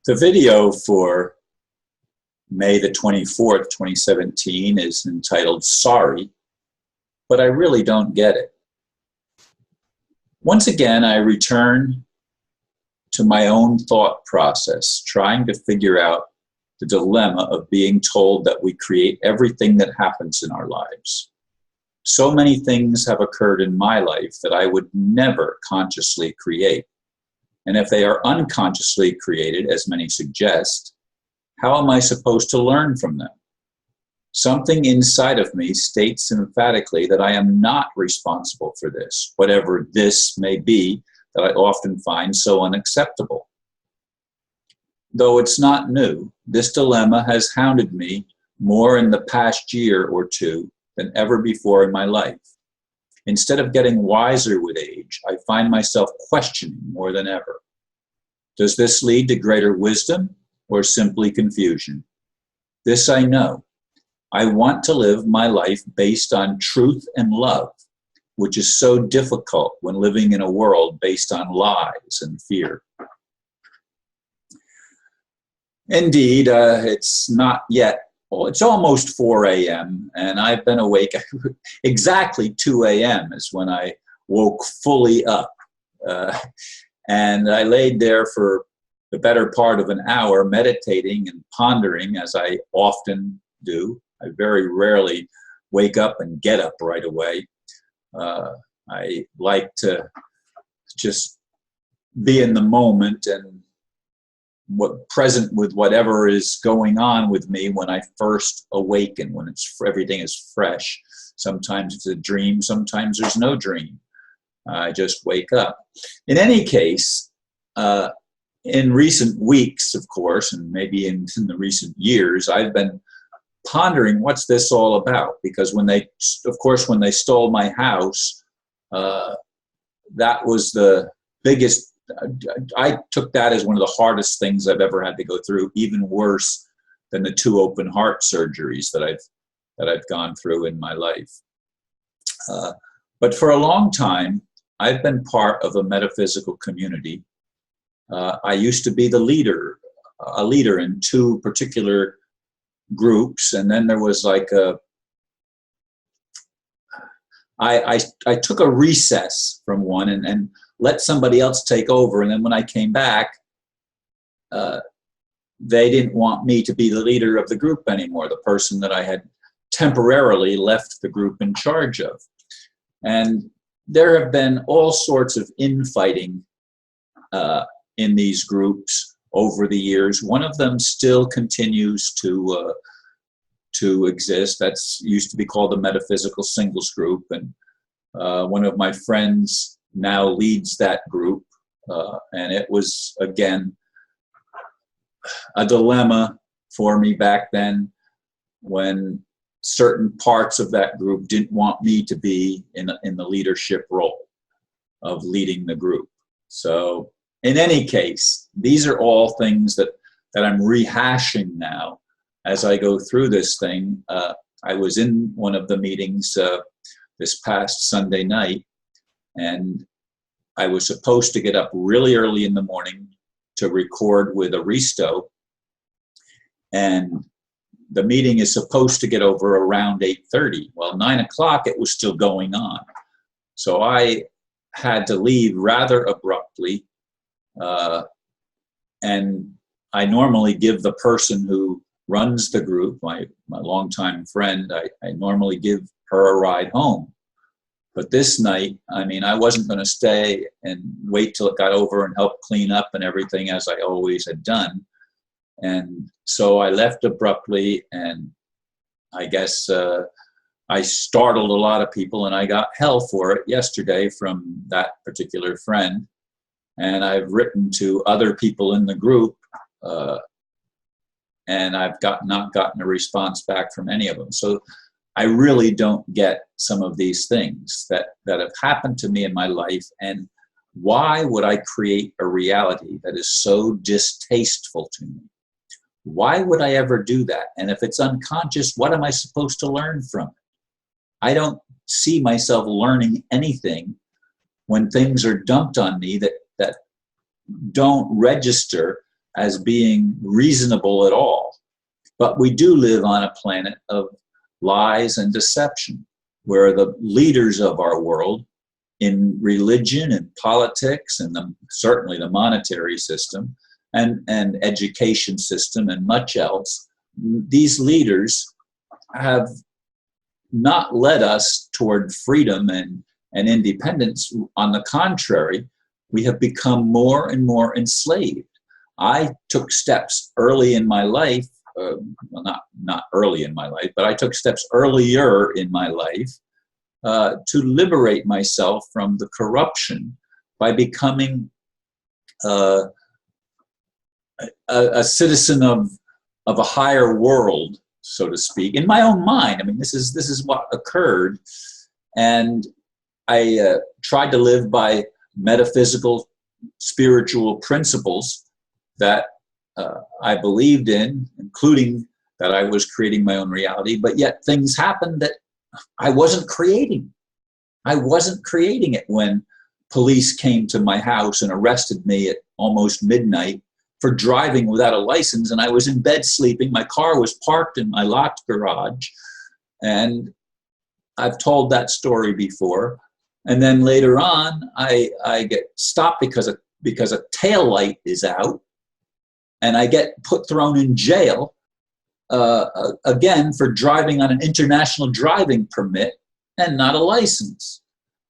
The video for May the 24th, 2017 is entitled Sorry, but I really don't get it. Once again, I return to my own thought process, trying to figure out the dilemma of being told that we create everything that happens in our lives. So many things have occurred in my life that I would never consciously create. And if they are unconsciously created, as many suggest, how am I supposed to learn from them? Something inside of me states emphatically that I am not responsible for this, whatever this may be that I often find so unacceptable. Though it's not new, this dilemma has hounded me more in the past year or two than ever before in my life. Instead of getting wiser with age, I find myself questioning more than ever. Does this lead to greater wisdom or simply confusion? This I know. I want to live my life based on truth and love, which is so difficult when living in a world based on lies and fear. Indeed, it's not yet. Well, it's almost 4 a.m. and I've been awake. Exactly 2 a.m. is when I woke fully up. And I laid there for the better part of an hour meditating and pondering, as I often do. I very rarely wake up and get up right away. I like to just be in the moment and present with whatever is going on with me when I first awaken, when everything is fresh. Sometimes it's a dream, sometimes there's no dream. I just wake up. In any case, in recent weeks, of course, and maybe in the recent years, I've been pondering what's this all about, because when they stole my house, that was the biggest. I took that as one of the hardest things I've ever had to go through, even worse than the 2 open heart surgeries that I've gone through in my life. But for a long time, I've been part of a metaphysical community. I used to be a leader in 2 particular groups, and then there was like I took a recess from one and let somebody else take over. And then when I came back, they didn't want me to be the leader of the group anymore, the person that I had temporarily left the group in charge of. And there have been all sorts of infighting in these groups over the years. One of them still continues to exist. That's used to be called the Metaphysical Singles Group, and one of my friends now leads that group, and it was again a dilemma for me back then when certain parts of that group didn't want me to be in the leadership role of leading the group. So in any case, these are all things that I'm rehashing now as I go through this thing. I was in one of the meetings this past Sunday night, and I was supposed to get up really early in the morning to record with Aristo, and the meeting is supposed to get over around 8:30. Well, 9 o'clock it was still going on. So I had to leave rather abruptly, and I normally give the person who runs the group, my longtime friend, I normally give her a ride home. But this night, I mean, I wasn't going to stay and wait till it got over and help clean up and everything as I always had done. And so I left abruptly, and I guess I startled a lot of people, and I got hell for it yesterday from that particular friend. And I've written to other people in the group, and I've not gotten a response back from any of them. So I really don't get some of these things that have happened to me in my life, and why would I create a reality that is so distasteful to me? Why would I ever do that? And if it's unconscious, what am I supposed to learn from it? I don't see myself learning anything when things are dumped on me that don't register as being reasonable at all. But we do live on a planet of lies and deception, where the leaders of our world in religion and politics and certainly the monetary system and education system and much else, these leaders have not led us toward freedom and independence. On the contrary, we have become more and more enslaved. I took steps early in my life, well, not early in my life, but I took steps earlier in my life to liberate myself from the corruption by becoming a citizen of a higher world, so to speak, in my own mind. I mean, this is what occurred, and I tried to live by metaphysical, spiritual principles that I believed in, including that I was creating my own reality, but yet things happened that I wasn't creating. I wasn't creating it when police came to my house and arrested me at almost midnight for driving without a license, and I was in bed sleeping. My car was parked in my locked garage, and I've told that story before. And then later on, I get stopped because a tail light is out, and I get thrown in jail again for driving on an international driving permit and not a license,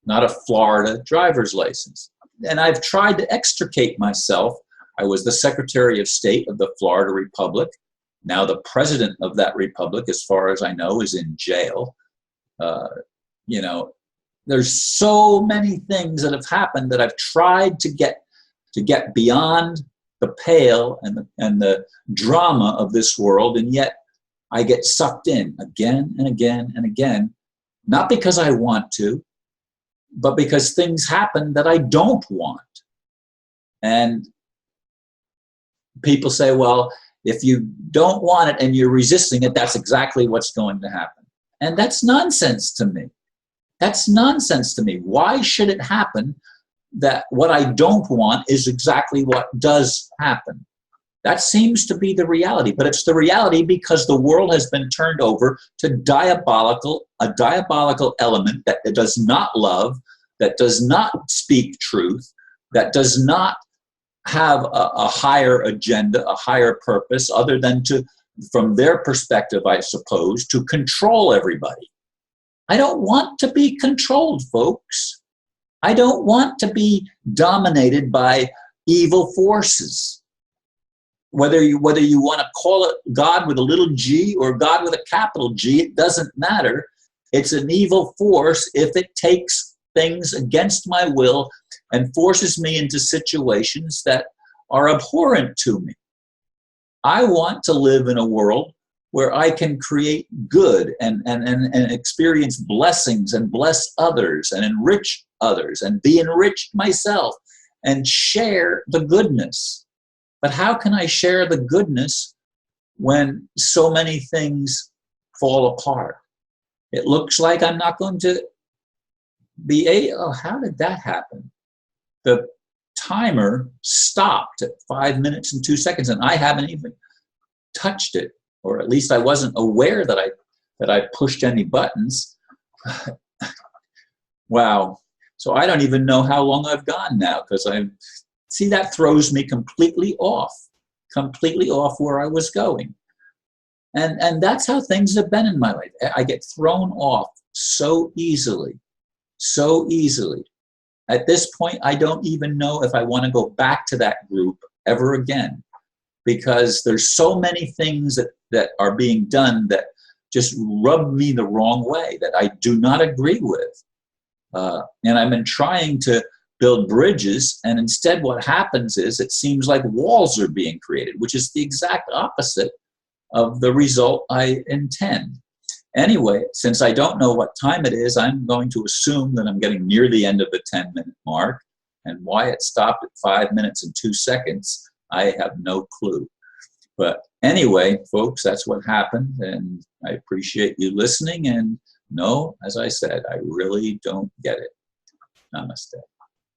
not a Florida driver's license. And I've tried to extricate myself. I was the Secretary of State of the Florida Republic. Now the president of that republic, as far as I know, is in jail. You know, there's so many things that have happened that I've tried to get beyond the pale and the drama of this world, and yet I get sucked in again and again and again, not because I want to, but because things happen that I don't want. And people say, well, if you don't want it and you're resisting it, that's exactly what's going to happen. And that's nonsense to me. That's nonsense to me. Why should it happen that what I don't want is exactly what does happen? That seems to be the reality, but it's the reality because the world has been turned over to a diabolical element that does not love, that does not speak truth, that does not have a higher agenda, a higher purpose, other than to, from their perspective, I suppose, to control everybody. I don't want to be controlled, folks. I don't want to be dominated by evil forces. Whether you want to call it God with a little g or God with a capital G, it doesn't matter. It's an evil force if it takes things against my will and forces me into situations that are abhorrent to me. I want to live in a world where I can create good and experience blessings and bless others and enrich others and be enriched myself and share the goodness. But how can I share the goodness when so many things fall apart? It looks like I'm not going to be oh, how did that happen? The timer stopped at 5 minutes and 2 seconds, and I haven't even touched it, or at least I wasn't aware that I pushed any buttons. Wow. So I don't even know how long I've gone now, because see, that throws me completely off where I was going. And that's how things have been in my life. I get thrown off so easily. At this point, I don't even know if I want to go back to that group ever again, because there's so many things that are being done that just rub me the wrong way, that I do not agree with. And I've been trying to build bridges, and instead what happens is it seems like walls are being created, which is the exact opposite of the result I intend. Anyway, since I don't know what time it is, I'm going to assume that I'm getting near the end of the 10-minute mark, and why it stopped at 5 minutes and 2 seconds, I have no clue. But anyway, folks, that's what happened, and I appreciate you listening, and no, as I said, I really don't get it. Namaste.